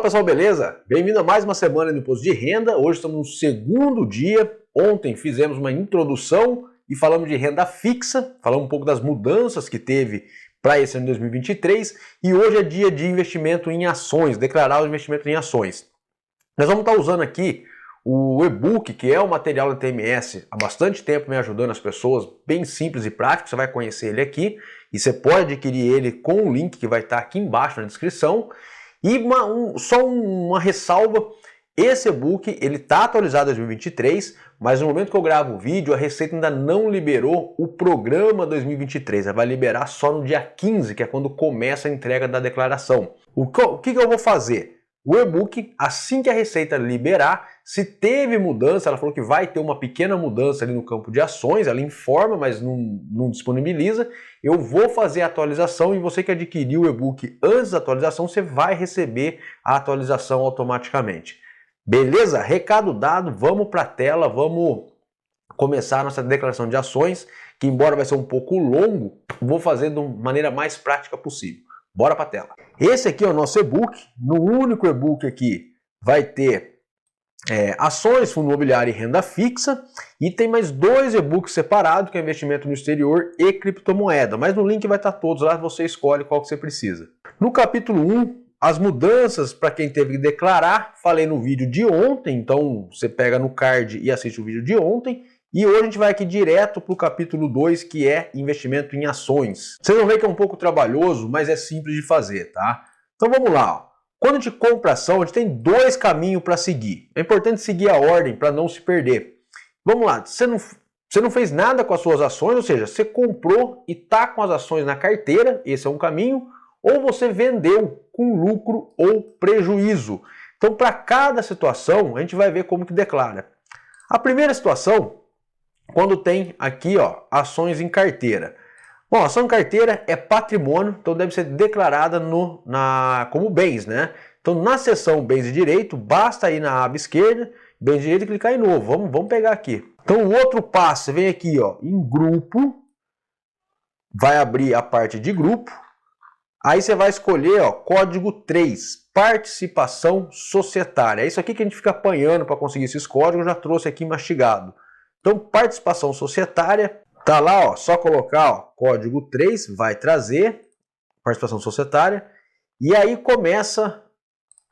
Fala pessoal, beleza? Bem-vindo a mais uma semana do Imposto de Renda. Hoje estamos no segundo dia. Ontem fizemos uma introdução e falamos de renda fixa, falamos um pouco das mudanças que teve para esse ano de 2023 e hoje é dia de investimento em ações, declarar o investimento em ações. Nós vamos estar usando aqui o e-book, que é o material da TMS, há bastante tempo me ajudando as pessoas, bem simples e prático, você vai conhecer ele aqui e você pode adquirir ele com o link que vai estar aqui embaixo na descrição. E só uma ressalva, esse e-book ele está atualizado em 2023, mas no momento que eu gravo o vídeo, a Receita ainda não liberou o programa 2023, ela vai liberar só no dia 15, que é quando começa a entrega da declaração. O que eu vou fazer? O e-book, assim que a Receita liberar, se teve mudança, ela falou que vai ter uma pequena mudança ali no campo de ações, ela informa, mas não disponibiliza. Eu vou fazer a atualização e você que adquiriu o e-book antes da atualização, você vai receber a atualização automaticamente. Beleza? Recado dado, vamos para a tela, vamos começar a nossa declaração de ações, que embora vai ser um pouco longo, vou fazer de maneira mais prática possível. Bora para a tela. Esse aqui é o nosso e-book. No único e-book aqui vai ter ações, fundo imobiliário e renda fixa. E tem mais dois e-books separados, que é investimento no exterior e criptomoeda. Mas no link vai estar todos lá, você escolhe qual que você precisa. No capítulo 1, as mudanças para quem teve que declarar. Falei no vídeo de ontem, então você pega no card e assiste o vídeo de ontem. E hoje a gente vai aqui direto para o capítulo 2, que é investimento em ações. Vocês vão ver que é um pouco trabalhoso, mas é simples de fazer, tá? Então vamos lá. Ó. Quando a gente compra ação, a gente tem dois caminhos para seguir. É importante seguir a ordem para não se perder. Vamos lá. Você não fez nada com as suas ações, ou seja, você comprou e está com as ações na carteira, esse é um caminho, ou você vendeu com lucro ou prejuízo. Então, para cada situação, a gente vai ver como que declara. A primeira situação, quando tem aqui, ó, ações em carteira. Bom, ação em carteira é patrimônio, então deve ser declarada como bens, né? Então na seção bens e direito, basta ir na aba esquerda, bens e direito e clicar em novo. Vamos pegar aqui. Então o outro passo, você vem aqui, ó, em grupo, vai abrir a parte de grupo, aí você vai escolher, ó, código 3, participação societária. É isso aqui que a gente fica apanhando para conseguir esses códigos, eu já trouxe aqui mastigado. Então, participação societária, tá lá, ó, só colocar, ó, código 3, vai trazer participação societária, e aí começa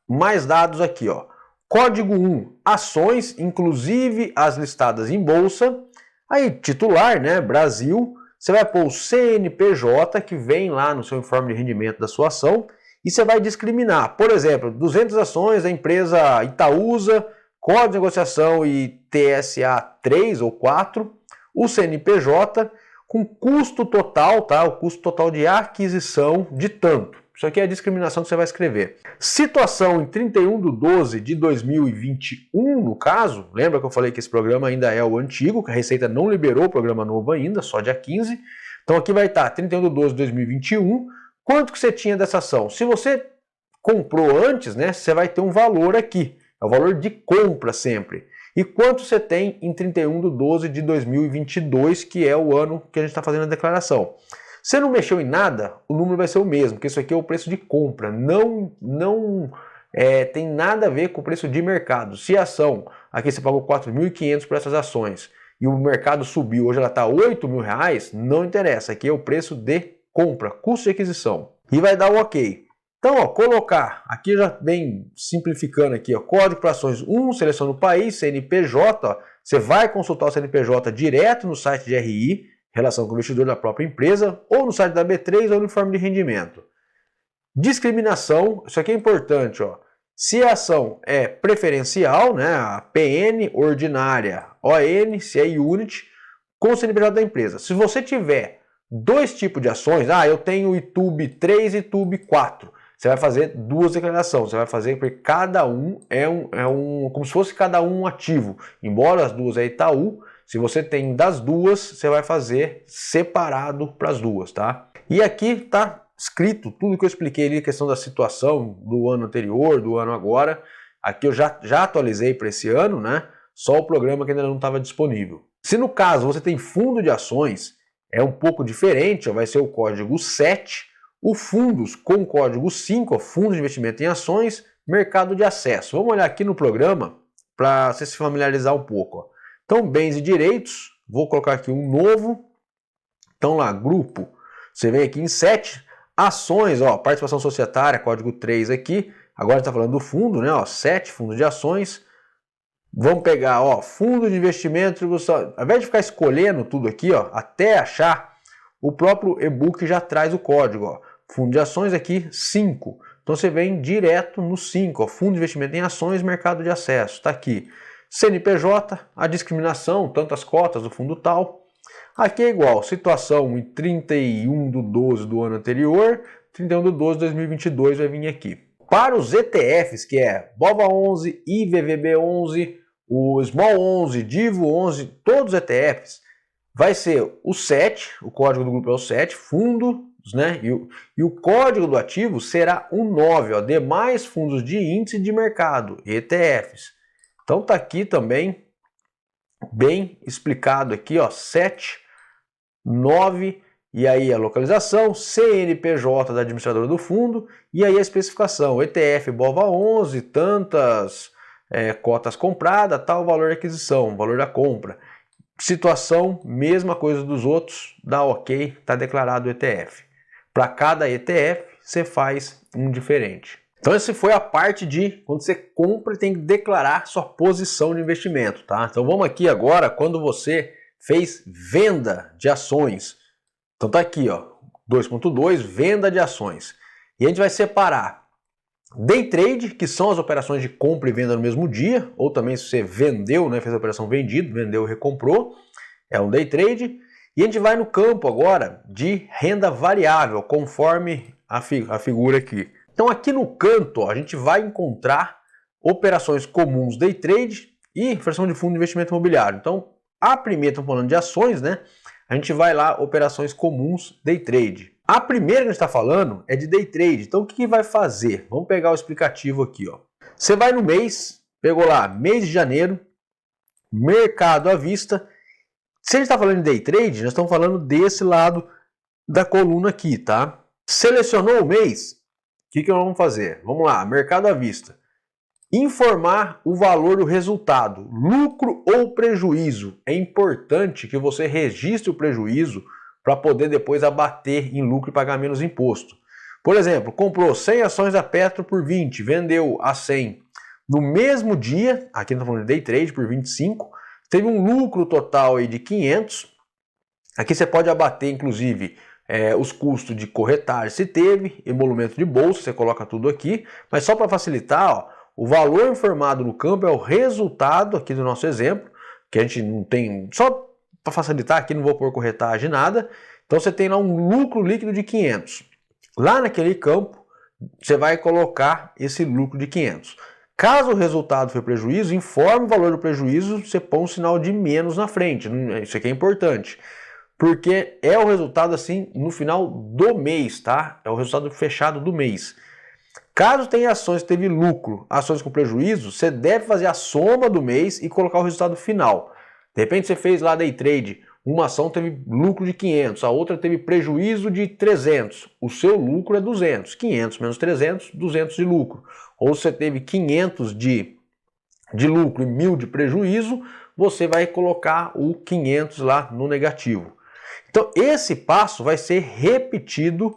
mais dados aqui, ó. Código 1, ações, inclusive as listadas em bolsa, aí titular, né, Brasil, você vai pôr o CNPJ, que vem lá no seu informe de rendimento da sua ação, e você vai discriminar, por exemplo, 200 ações da empresa Itaúsa, Código de negociação e TSA 3 ou 4, o CNPJ com custo total, tá? O custo total de aquisição de tanto. Isso aqui é a discriminação que você vai escrever. Situação em 31/12/2021, no caso, lembra que eu falei que esse programa ainda é o antigo, que a Receita não liberou o programa novo ainda, só dia 15. Então aqui vai estar 31/12/2021, quanto que você tinha dessa ação? Se você comprou antes, né, você vai ter um valor aqui. É o valor de compra sempre. E quanto você tem em 31/12/2022, que é o ano que a gente está fazendo a declaração. Se não mexeu em nada, o número vai ser o mesmo, porque isso aqui é o preço de compra. Não tem nada a ver com o preço de mercado. Se a ação, aqui você pagou 4.500 por essas ações, e o mercado subiu, hoje ela está R$ 8.000, não interessa. Aqui é o preço de compra, custo de aquisição. E vai dar o OK. Então, ó, colocar, aqui já vem simplificando aqui, ó, código para ações 1, seleciona o país, CNPJ, ó, você vai consultar o CNPJ direto no site de RI, relação com o investidor da própria empresa, ou no site da B3 ou no informe de rendimento. Discriminação, isso aqui é importante, ó, se a ação é preferencial, né, a PN ordinária, ON, se é unit, com o CNPJ da empresa. Se você tiver dois tipos de ações, eu tenho ITUB 3 e ITUB 4, você vai fazer duas declarações, você vai fazer porque cada um como se fosse cada um ativo. Embora as duas é Itaú, se você tem das duas, você vai fazer separado para as duas, tá? E aqui está escrito tudo que eu expliquei ali, a questão da situação do ano anterior, do ano agora. Aqui eu já atualizei para esse ano, né? Só o programa que ainda não estava disponível. Se no caso você tem fundo de ações, é um pouco diferente, ó, vai ser o código 7. O fundos com o código 5, ó, fundos de investimento em ações, mercado de acesso. Vamos olhar aqui no programa para você se familiarizar um pouco. Ó. Então, bens e direitos, vou colocar aqui um novo. Então lá, grupo, você vem aqui em 7, ações, ó, participação societária, código 3 aqui. Agora a gente está falando do fundo, né? Ó, 7, fundo de ações. Vamos pegar, ó, fundo de investimento, ao invés de ficar escolhendo tudo aqui, ó, até achar, o próprio e-book já traz o código, ó. Fundo de ações aqui, 5. Então você vem direto no 5, ó, fundo de investimento em ações, mercado de acesso, está aqui. CNPJ, a discriminação, tantas cotas do fundo tal. Aqui é igual, situação em 31/12 do ano anterior, 31/12 de 2022 vai vir aqui. Para os ETFs, que é BOVA11, IVVB11, o Small 11, Divo 11, todos os ETFs, vai ser o 7, o código do grupo é o 7, fundos, né? E o código do ativo será o 9, ó, demais fundos de índice de mercado, ETFs. Então tá aqui também, bem explicado aqui, ó, 7, 9, e aí a localização, CNPJ da administradora do fundo, e aí a especificação, ETF BOVA11, tantas cotas compradas, tal valor de aquisição, valor da compra. Situação, mesma coisa dos outros, dá ok, está declarado o ETF. Para cada ETF, você faz um diferente. Então essa foi a parte de quando você compra, tem que declarar sua posição de investimento, tá? Então vamos aqui agora, quando você fez venda de ações. Então tá aqui, ó, 2.2, venda de ações. E a gente vai separar day trade, que são as operações de compra e venda no mesmo dia, ou também se você vendeu, né, fez a operação vendido, vendeu e recomprou, é um day trade. E a gente vai no campo agora de renda variável, conforme a figura aqui. Então aqui no canto, ó, a gente vai encontrar operações comuns day trade e versão de fundo de investimento imobiliário. Então a primeira, estamos falando de ações, né? A gente vai lá, operações comuns day trade. A primeira que a gente está falando é de day trade. Então o que vai fazer? Vamos pegar o explicativo aqui, ó. Você vai no mês, pegou lá mês de janeiro, mercado à vista. Se a gente está falando de day trade, nós estamos falando desse lado da coluna aqui, tá? Selecionou o mês, o que nós vamos fazer? Vamos lá, mercado à vista. Informar o valor do resultado, lucro ou prejuízo. É importante que você registre o prejuízo para poder depois abater em lucro e pagar menos imposto. Por exemplo, comprou 100 ações da Petro por 20, vendeu a 100. No mesmo dia, aqui nós estamos falando de day trade por 25, teve um lucro total aí de 500. Aqui você pode abater, inclusive, os custos de corretagem, se teve, emolumento de bolsa, você coloca tudo aqui. Mas só para facilitar, ó, o valor informado no campo é o resultado aqui do nosso exemplo, que a gente não tem, só para facilitar aqui, não vou pôr corretagem nada. Então você tem lá um lucro líquido de 500. Lá naquele campo, você vai colocar esse lucro de 500. Caso o resultado for prejuízo, informe o valor do prejuízo, você põe um sinal de menos na frente. Isso aqui é importante. Porque é o resultado assim no final do mês, tá? É o resultado fechado do mês. Caso tenha ações que teve lucro, ações com prejuízo, você deve fazer a soma do mês e colocar o resultado final. De repente você fez lá day trade, uma ação teve lucro de 500, a outra teve prejuízo de 300. O seu lucro é 200. 500 menos 300, 200 de lucro. Ou você teve 500 de lucro e 1.000 de prejuízo, você vai colocar o 500 lá no negativo. Então esse passo vai ser repetido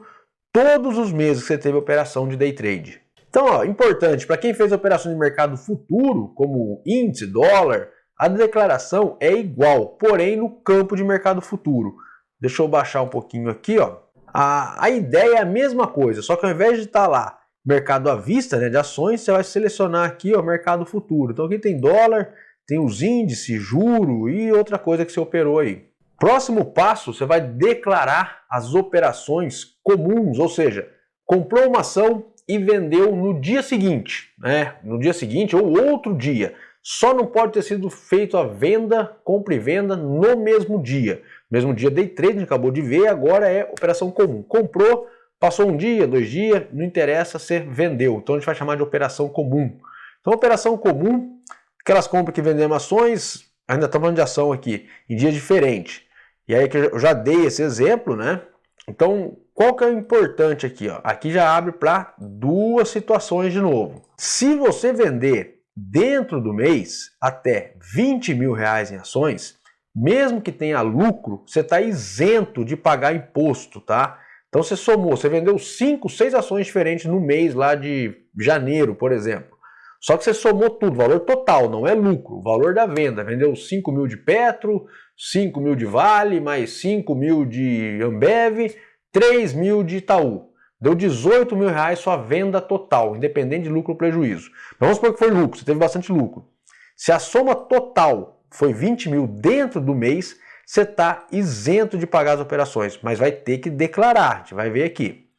todos os meses que você teve operação de day trade. Então, ó, importante, para quem fez operação de mercado futuro, como índice, dólar, a declaração é igual, porém no campo de mercado futuro. Deixa eu baixar um pouquinho aqui, ó. A ideia é a mesma coisa, só que ao invés de estar lá mercado à vista, né, de ações, você vai selecionar aqui, ó, mercado futuro. Então aqui tem dólar, tem os índices, juro e outra coisa que você operou aí. Próximo passo, você vai declarar as operações comuns, ou seja, comprou uma ação e vendeu no dia seguinte, né? No dia seguinte ou outro dia. Só não pode ter sido feito a venda, compra e venda no mesmo dia. Mesmo dia day trade, a gente acabou de ver, agora é operação comum. Comprou, passou um dia, 2 dias, não interessa, você vendeu. Então a gente vai chamar de operação comum. Então operação comum, aquelas compras que vendemos ações, ainda estamos falando de ação aqui, em dia diferente. E aí que eu já dei esse exemplo, né? Então, qual que é o importante aqui? Ó? Aqui já abre para duas situações de novo. Se você vender dentro do mês até R$ 20.000 em ações, mesmo que tenha lucro, você está isento de pagar imposto, tá? Então você somou, você vendeu 5, 6 ações diferentes no mês lá de janeiro, por exemplo. Só que você somou tudo, valor total, não é lucro, o valor da venda. Vendeu 5 mil de Petro, 5 mil de Vale, mais 5 mil de Ambev, 3 mil de Itaú. Deu R$ 18.000 sua venda total, independente de lucro ou prejuízo. Mas vamos supor que foi lucro, você teve bastante lucro. Se a soma total foi 20 mil dentro do mês, você está isento de pagar as operações, mas vai ter que declarar, a gente vai ver aqui.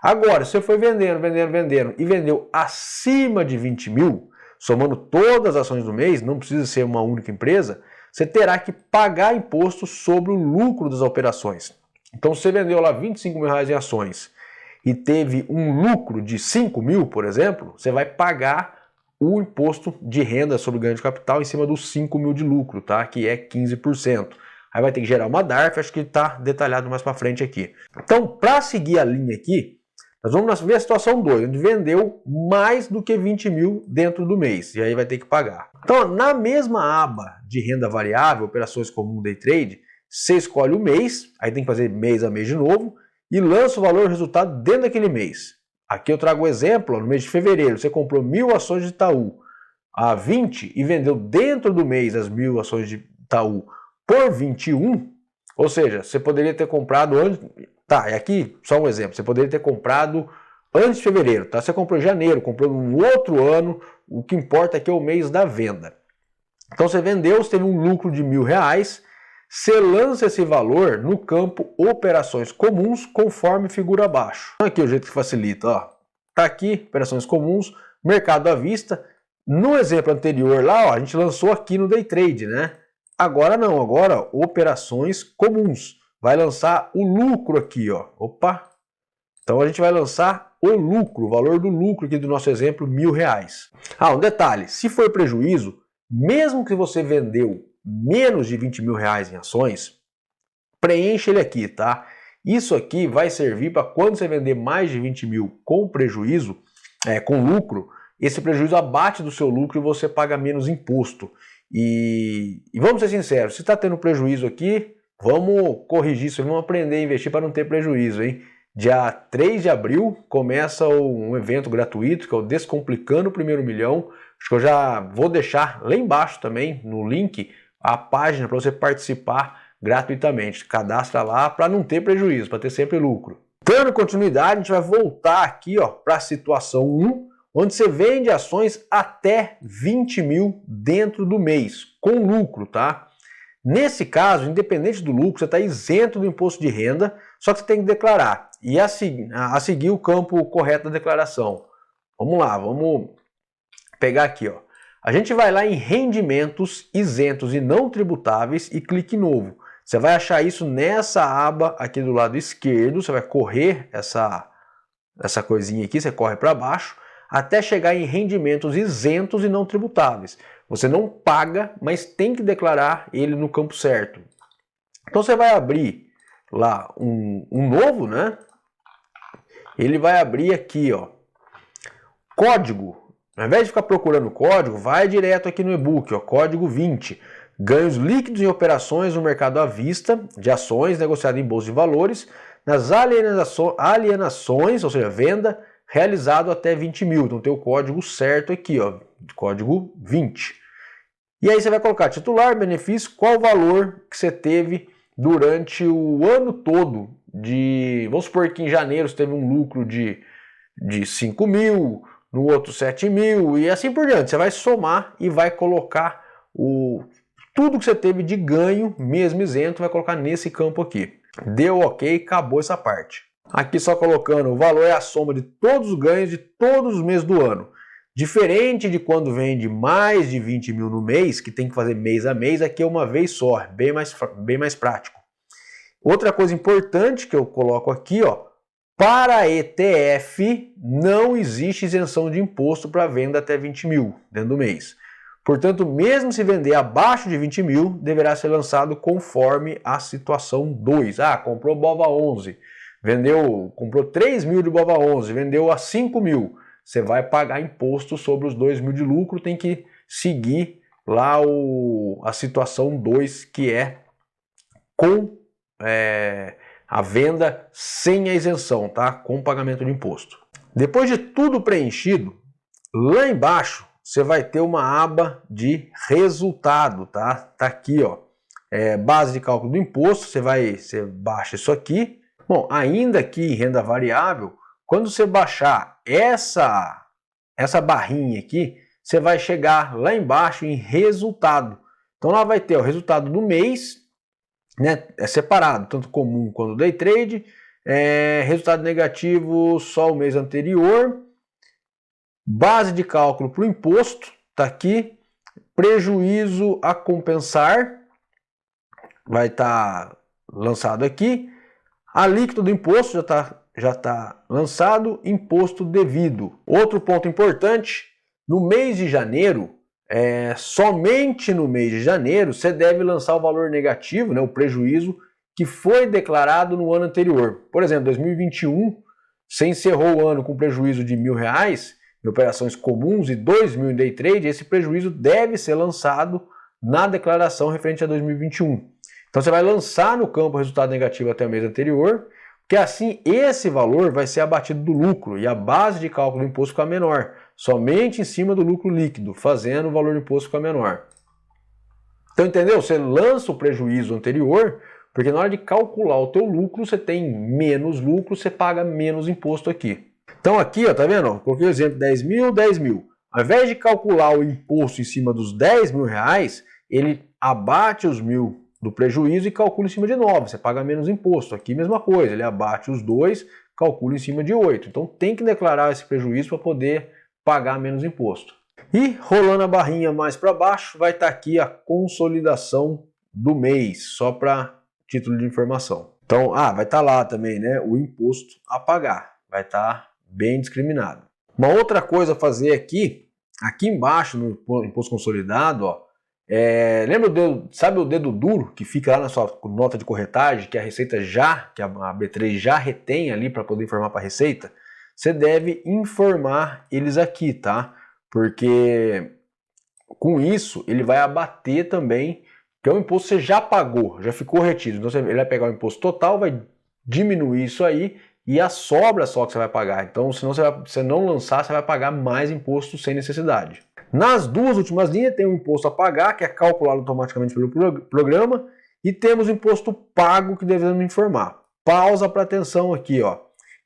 Agora, se você foi vendendo e vendeu acima de 20 mil, somando todas as ações do mês, não precisa ser uma única empresa, você terá que pagar imposto sobre o lucro das operações. Então, se você vendeu lá R$ 25.000 em ações e teve um lucro de 5 mil, por exemplo, você vai pagar o imposto de renda sobre ganho de capital em cima dos 5 mil de lucro, tá? Que é 15%. Aí vai ter que gerar uma DARF, acho que está detalhado mais para frente aqui. Então, para seguir a linha aqui, nós vamos ver a situação 2, onde vendeu mais do que 20 mil dentro do mês, e aí vai ter que pagar. Então, na mesma aba de renda variável, operações comum day trade, você escolhe o mês, aí tem que fazer mês a mês de novo, e lança o valor resultado dentro daquele mês. Aqui eu trago o exemplo, no mês de fevereiro, você comprou 1.000 ações de Itaú a 20 e vendeu dentro do mês as 1.000 ações de Itaú por 21, ou seja, você poderia ter comprado antes. Tá, e aqui só um exemplo, você poderia ter comprado antes de fevereiro, tá? Você comprou em janeiro, comprou no outro ano, o que importa aqui é o mês da venda. Então você vendeu, você teve um lucro de R$ 1.000, você lança esse valor no campo operações comuns, conforme figura abaixo. Então aqui é o jeito que facilita, ó. Tá aqui, operações comuns, mercado à vista. No exemplo anterior lá, ó, a gente lançou aqui no day trade, né? Agora não, agora operações comuns. Vai lançar o lucro aqui, ó. Opa! Então a gente vai lançar o lucro, o valor do lucro aqui do nosso exemplo, R$ 1.000. Ah, um detalhe, se for prejuízo, mesmo que você vendeu menos de R$ 20.000 em ações, preenche ele aqui, tá? Isso aqui vai servir para quando você vender mais de 20 mil com prejuízo, com lucro, esse prejuízo abate do seu lucro e você paga menos imposto. E vamos ser sinceros, se está tendo prejuízo aqui, vamos corrigir isso, vamos aprender a investir para não ter prejuízo, hein? Dia 3 de abril começa um evento gratuito, que é o Descomplicando o Primeiro Milhão. Acho que eu já vou deixar lá embaixo também, no link, a página para você participar gratuitamente. Cadastra lá para não ter prejuízo, para ter sempre lucro. Dando continuidade, a gente vai voltar aqui para a situação 1, onde você vende ações até 20 mil dentro do mês, com lucro, tá? Nesse caso, independente do lucro, você está isento do imposto de renda, só que você tem que declarar. E a seguir o campo correto da declaração. Vamos lá, vamos pegar aqui, ó. A gente vai lá em rendimentos isentos e não tributáveis e clique em novo. Você vai achar isso nessa aba aqui do lado esquerdo, você vai correr essa coisinha aqui, você corre para baixo, até chegar em rendimentos isentos e não tributáveis. Você não paga, mas tem que declarar ele no campo certo. Então você vai abrir lá um novo, né? Ele vai abrir aqui, ó, código. Ao invés de ficar procurando código, vai direto aqui no e-book, ó, código 20. Ganhos líquidos em operações no mercado à vista de ações negociadas em bolsa de valores, nas alienações, ou seja, venda, realizado até 20 mil. Então tem o código certo aqui, ó, código 20. E aí você vai colocar titular, benefício, qual o valor que você teve durante o ano todo. Vamos supor que em janeiro você teve um lucro de 5 mil, no outro 7 mil e assim por diante. Você vai somar e vai colocar tudo que você teve de ganho, mesmo isento, vai colocar nesse campo aqui. Deu ok, acabou essa parte. Aqui só colocando o valor é a soma de todos os ganhos de todos os meses do ano. Diferente de quando vende mais de 20 mil no mês, que tem que fazer mês a mês, aqui é uma vez só, bem mais prático. Outra coisa importante que eu coloco aqui, ó, para ETF não existe isenção de imposto para venda até 20 mil dentro do mês. Portanto, mesmo se vender abaixo de 20 mil, deverá ser lançado conforme a situação 2. Ah, comprou BOVA 11, comprou 3 mil de Bova 11, vendeu a 5 mil, você vai pagar imposto sobre os 2 mil de lucro, tem que seguir lá a situação 2, que é com a venda sem a isenção, tá? Com pagamento de imposto. Depois de tudo preenchido, lá embaixo você vai ter uma aba de resultado, tá? Tá aqui, ó, base de cálculo do imposto, você baixa isso aqui. Bom, ainda aqui em renda variável, quando você baixar essa barrinha aqui, você vai chegar lá embaixo em resultado. Então lá vai ter o resultado do mês, né? É separado, tanto comum quanto day trade, resultado negativo só o mês anterior, base de cálculo para o imposto, tá aqui, prejuízo a compensar, vai estar lançado aqui, alíquota do imposto já tá lançado, imposto devido. Outro ponto importante, no mês de janeiro, somente no mês de janeiro, você deve lançar o valor negativo, né, o prejuízo que foi declarado no ano anterior. Por exemplo, 2021, você encerrou o ano com prejuízo de R$1.000 em operações comuns e 2 mil em day trade, esse prejuízo deve ser lançado na declaração referente a 2021. Então você vai lançar no campo o resultado negativo até o mês anterior, que assim esse valor vai ser abatido do lucro e a base de cálculo do imposto fica menor, somente em cima do lucro líquido, fazendo o valor do imposto ficar menor. Então entendeu? Você lança o prejuízo anterior, porque na hora de calcular o teu lucro, você tem menos lucro, você paga menos imposto aqui. Então aqui, ó, tá vendo? Coloquei o exemplo 10 mil, 10 mil. Ao invés de calcular o imposto em cima dos 10 mil reais, ele abate os 1.000 do prejuízo e calcula em cima de 9, você paga menos imposto. Aqui mesma coisa, ele abate os 2, calcula em cima de 8. Então tem que declarar esse prejuízo para poder pagar menos imposto. E rolando a barrinha mais para baixo, vai estar aqui a consolidação do mês, só para título de informação. Então, vai estar lá também, né, o imposto a pagar, vai estar bem discriminado. Uma outra coisa a fazer aqui embaixo no imposto consolidado, ó, lembra sabe o dedo duro que fica lá na sua nota de corretagem, que a Receita que a B3 já retém ali para poder informar para a Receita? Você deve informar eles aqui, tá? Porque com isso ele vai abater também, que é o imposto que você já pagou, já ficou retido. Então ele vai pegar o imposto total, vai diminuir isso aí e a sobra só que você vai pagar. Então, se você não lançar, você vai pagar mais imposto sem necessidade. Nas duas últimas linhas tem o imposto a pagar, que é calculado automaticamente pelo programa, e temos o imposto pago que devemos informar. Pausa para atenção aqui, ó.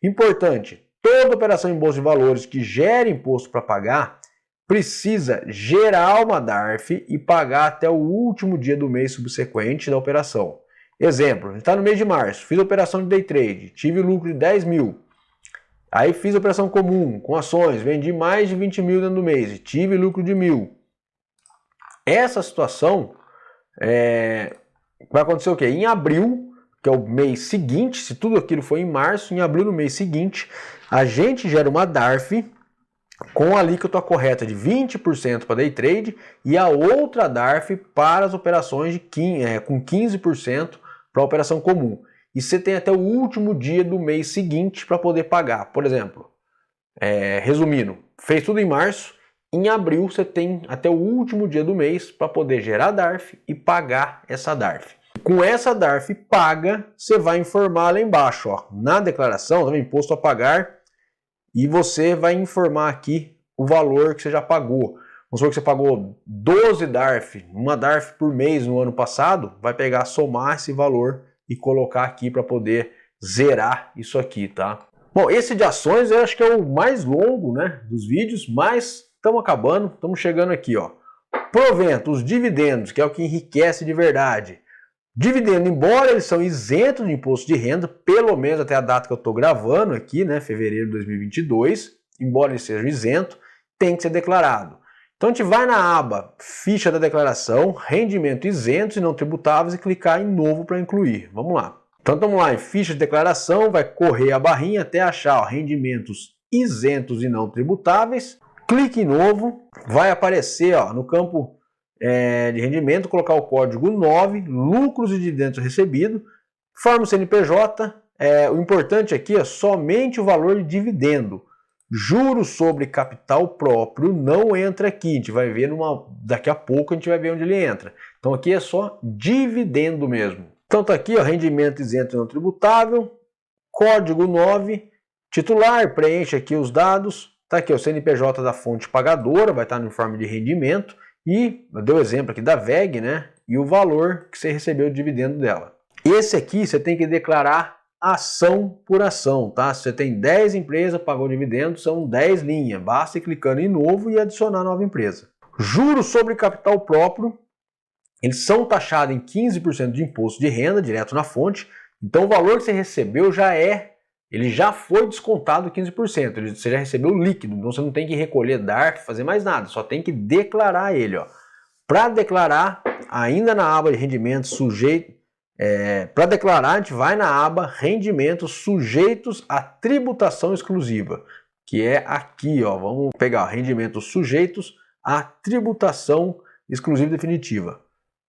Importante, toda operação em bolsa de valores que gere imposto para pagar precisa gerar uma DARF e pagar até o último dia do mês subsequente da operação. Exemplo, a gente está no mês de março, fiz a operação de day trade, tive lucro de 10 mil. Aí fiz a operação comum, com ações, vendi mais de 20 mil dentro do mês e tive lucro de 1.000. Essa situação vai acontecer o quê? Em abril, que é o mês seguinte, se tudo aquilo foi em março, em abril, no mês seguinte, a gente gera uma DARF com a alíquota correta de 20% para day trade e a outra DARF para as operações com 15% para a operação comum. E você tem até o último dia do mês seguinte para poder pagar. Por exemplo, resumindo, fez tudo em março, em abril você tem até o último dia do mês para poder gerar DARF e pagar essa DARF. Com essa DARF paga, você vai informar lá embaixo, ó, na declaração, também imposto a pagar, e você vai informar aqui o valor que você já pagou. Vamos supor que você pagou 12 DARF, uma DARF por mês no ano passado, vai pegar, somar esse valor e colocar aqui para poder zerar isso aqui, tá? Bom, esse de ações eu acho que é o mais longo, né, dos vídeos, mas estamos acabando, estamos chegando aqui, ó. Provento, os dividendos, que é o que enriquece de verdade. Dividendo, embora eles são isentos de imposto de renda, pelo menos até a data que eu estou gravando aqui, né, fevereiro de 2022, embora ele seja isento, tem que ser declarado. Então a gente vai na aba Ficha da Declaração, Rendimento Isentos e Não Tributáveis e clicar em Novo para incluir. Vamos lá. Então vamos lá em Ficha de Declaração, vai correr a barrinha até achar, ó, Rendimentos Isentos e Não Tributáveis. Clique em Novo, vai aparecer, ó, no campo de rendimento, colocar o código 9, lucros e dividendos recebidos, forma o CNPJ, o importante aqui é somente o valor de dividendo. Juros sobre capital próprio não entra aqui. A gente vai ver daqui a pouco, a gente vai ver onde ele entra. Então aqui é só dividendo mesmo. Então tá aqui, ó, rendimento isento e não tributável, código 9, titular, preenche aqui os dados. Tá aqui o CNPJ da fonte pagadora, vai estar no informe de rendimento. E eu dei o exemplo aqui da VEG, né? E o valor que você recebeu de dividendo dela. Esse aqui você tem que declarar ação por ação, tá? Se você tem 10 empresas, pagou dividendos, são 10 linhas. Basta ir clicando em novo e adicionar nova empresa. Juros sobre capital próprio, eles são taxados em 15% de imposto de renda, direto na fonte. Então o valor que você recebeu ele já foi descontado 15%. Você já recebeu líquido, então você não tem que recolher DARF, fazer mais nada. Só tem que declarar ele, ó. Para declarar, ainda na aba de rendimentos sujeitos, para declarar, a gente vai na aba rendimentos sujeitos à tributação exclusiva, que é aqui, ó. Vamos pegar ó, rendimentos sujeitos à tributação exclusiva definitiva.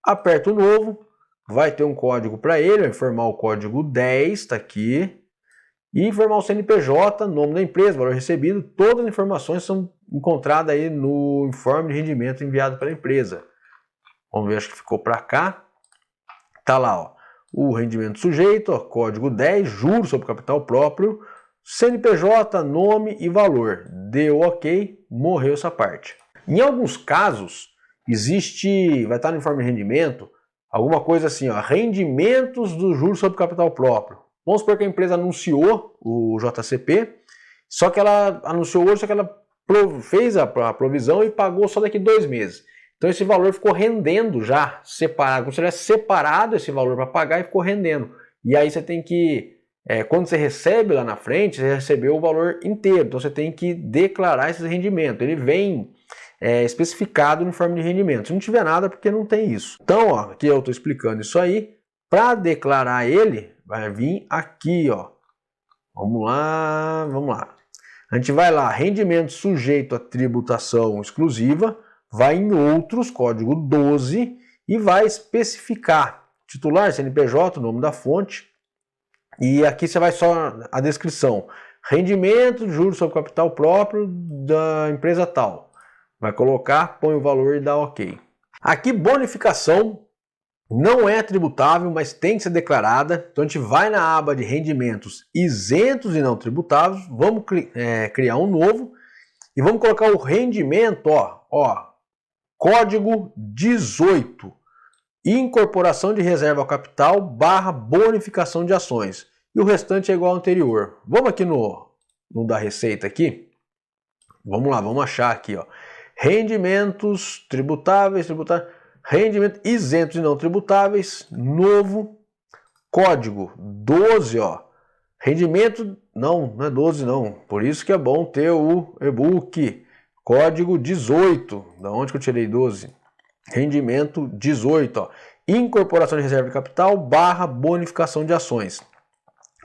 Aperta o novo, vai ter um código para ele, vai informar o código 10, está aqui, e informar o CNPJ, nome da empresa, valor recebido. Todas as informações são encontradas aí no informe de rendimento enviado pela empresa. Vamos ver, acho que ficou para cá. Tá lá, ó, o rendimento sujeito, ó, código 10, juros sobre capital próprio, CNPJ, nome e valor. Deu ok, morreu essa parte. Em alguns casos, vai estar no informe de rendimento, alguma coisa assim, ó, rendimentos dos juros sobre capital próprio. Vamos supor que a empresa anunciou o JCP, só que ela anunciou hoje, só que ela fez a provisão e pagou só daqui 2 meses. Então esse valor ficou rendendo já, separado, como se tivesse separado esse valor para pagar e ficou rendendo. E aí você tem que, quando você recebe lá na frente, você recebeu o valor inteiro, então você tem que declarar esse rendimento. Ele vem especificado no informe de rendimento. Se não tiver nada, porque não tem isso. Então, ó, aqui eu estou explicando isso aí. Para declarar ele, vai vir aqui, ó. Vamos lá. A gente vai lá, rendimento sujeito à tributação exclusiva, vai em outros, código 12, e vai especificar titular, CNPJ, o nome da fonte. E aqui você vai só a descrição. Rendimento de juros sobre capital próprio da empresa tal. Vai colocar, põe o valor e dá ok. Aqui bonificação não é tributável, mas tem que ser declarada. Então a gente vai na aba de rendimentos isentos e não tributáveis. Vamos criar um novo e vamos colocar o rendimento, ó, código 18. Incorporação de reserva ao capital / bonificação de ações. E o restante é igual ao anterior. Vamos aqui no da receita aqui. Vamos lá, vamos achar aqui, ó. Rendimentos tributáveis, rendimentos isentos e não tributáveis, novo, código 12, ó. Rendimento, não é 12 não, por isso que é bom ter o e-book. Código 18, da onde que eu tirei 12? Rendimento 18, ó. Incorporação de reserva de capital / bonificação de ações.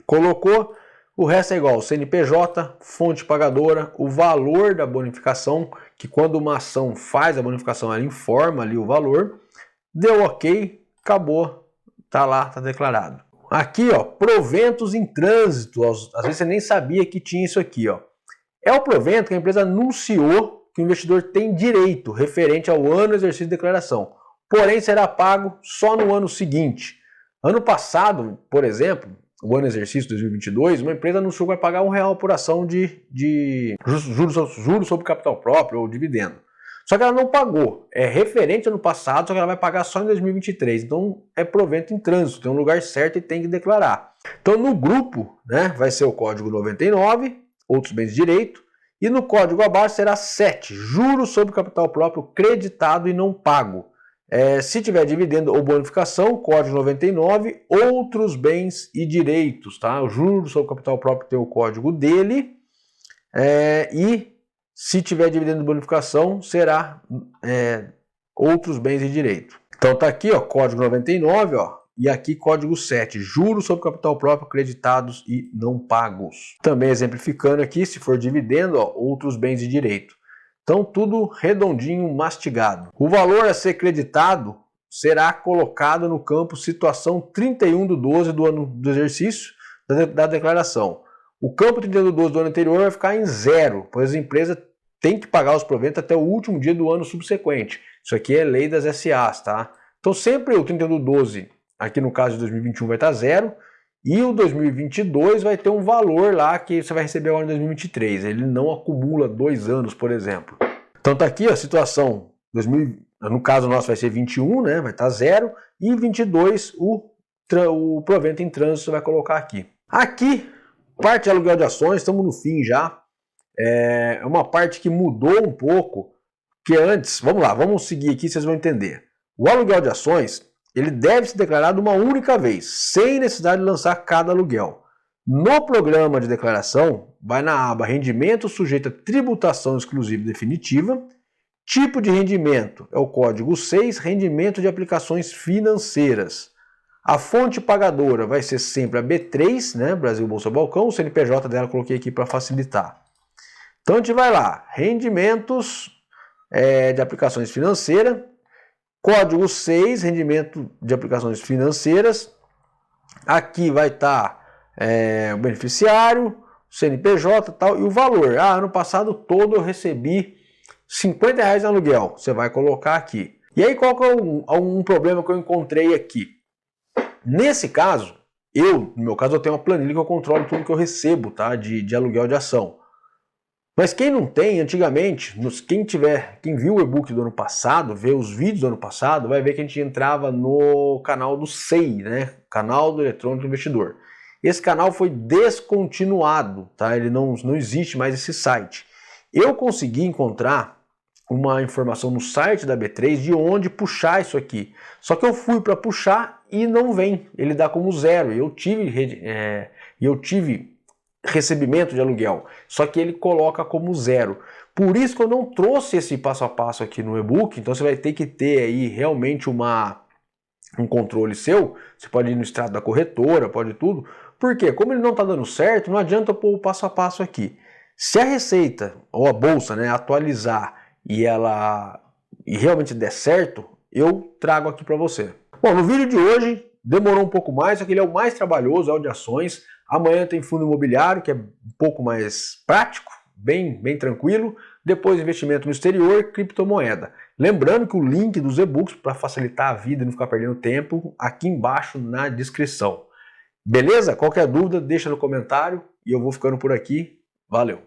Colocou, o resto é igual, CNPJ, fonte pagadora, o valor da bonificação, que quando uma ação faz a bonificação, ela informa ali o valor. Deu ok, acabou, tá lá, tá declarado. Aqui, ó, proventos em trânsito, às vezes você nem sabia que tinha isso aqui, ó. É o provento que a empresa anunciou que o investidor tem direito referente ao ano do exercício de declaração, porém será pago só no ano seguinte. Ano passado, por exemplo, o ano exercício 2022, uma empresa anunciou que vai pagar R$1 por ação de juros sobre capital próprio ou dividendo. Só que ela não pagou, é referente ao ano passado, só que ela vai pagar só em 2023. Então é provento em trânsito, tem um lugar certo e tem que declarar. Então no grupo, né, vai ser o código 99, outros bens de direito, e no código abaixo será 7, juros sobre capital próprio creditado e não pago. Se tiver dividendo ou bonificação, código 99, outros bens e direitos, tá? O juros sobre capital próprio tem o código dele, e se tiver dividendo ou bonificação, será outros bens e direitos. Então tá aqui, ó, código 99, ó, e aqui código 7, juros sobre capital próprio creditados e não pagos. Também exemplificando aqui, se for dividendo, ó, outros bens e direitos. Então tudo redondinho, mastigado. O valor a ser creditado será colocado no campo situação 31/12 do ano do exercício da declaração. O campo 31/12 do ano anterior vai ficar em 0, pois a empresa tem que pagar os proventos até o último dia do ano subsequente. Isso aqui é lei das SAs, tá? Então sempre o 31/12, aqui no caso de 2021, vai estar 0, e o 2022 vai ter um valor lá que você vai receber agora em 2023. Ele não acumula 2 anos, por exemplo. Então tá aqui a situação, no caso nosso vai ser 21, né? Vai estar 0, e 22 o provento em trânsito você vai colocar aqui. Aqui, parte de aluguel de ações, estamos no fim já. É uma parte que mudou um pouco, que antes, vamos lá, vamos seguir aqui, vocês vão entender. O aluguel de ações, ele deve ser declarado uma única vez, sem necessidade de lançar cada aluguel. No programa de declaração, vai na aba Rendimento sujeito a tributação exclusiva e definitiva. Tipo de rendimento é o código 6, rendimento de aplicações financeiras. A fonte pagadora vai ser sempre a B3, né, Brasil Bolsa Balcão, o CNPJ dela eu coloquei aqui para facilitar. Então a gente vai lá, rendimentos de aplicações financeiras, código 6, rendimento de aplicações financeiras. Aqui vai estar o beneficiário, CNPJ e tal, e o valor. Ano passado todo eu recebi R$50 de aluguel, você vai colocar aqui. E aí qual que é um problema que eu encontrei aqui? Nesse caso, no meu caso eu tenho uma planilha que eu controlo tudo que eu recebo, tá, de aluguel de ação. Mas quem não tem, antigamente, quem viu o e-book do ano passado, vê os vídeos do ano passado, vai ver que a gente entrava no canal do SEI, né? Canal do Eletrônico Investidor. Esse canal foi descontinuado, tá? Ele não existe mais esse site. Eu consegui encontrar uma informação no site da B3 de onde puxar isso aqui. Só que eu fui para puxar e não vem. Ele dá como 0. Eu tive recebimento de aluguel, só que ele coloca como 0. Por isso que eu não trouxe esse passo a passo aqui no e-book, então você vai ter que ter aí realmente um controle seu. Você pode ir no extrato da corretora, pode tudo, porque como ele não está dando certo, não adianta pôr o passo a passo aqui. Se a Receita ou a Bolsa, né, atualizar e realmente der certo, eu trago aqui para você. Bom, no vídeo de hoje demorou um pouco mais, só que ele é o mais trabalhoso, é o de ações. Amanhã tem fundo imobiliário, que é um pouco mais prático, bem tranquilo. Depois investimento no exterior, criptomoeda. Lembrando que o link dos e-books para facilitar a vida e não ficar perdendo tempo, aqui embaixo na descrição. Beleza? Qualquer dúvida, deixa no comentário e eu vou ficando por aqui. Valeu!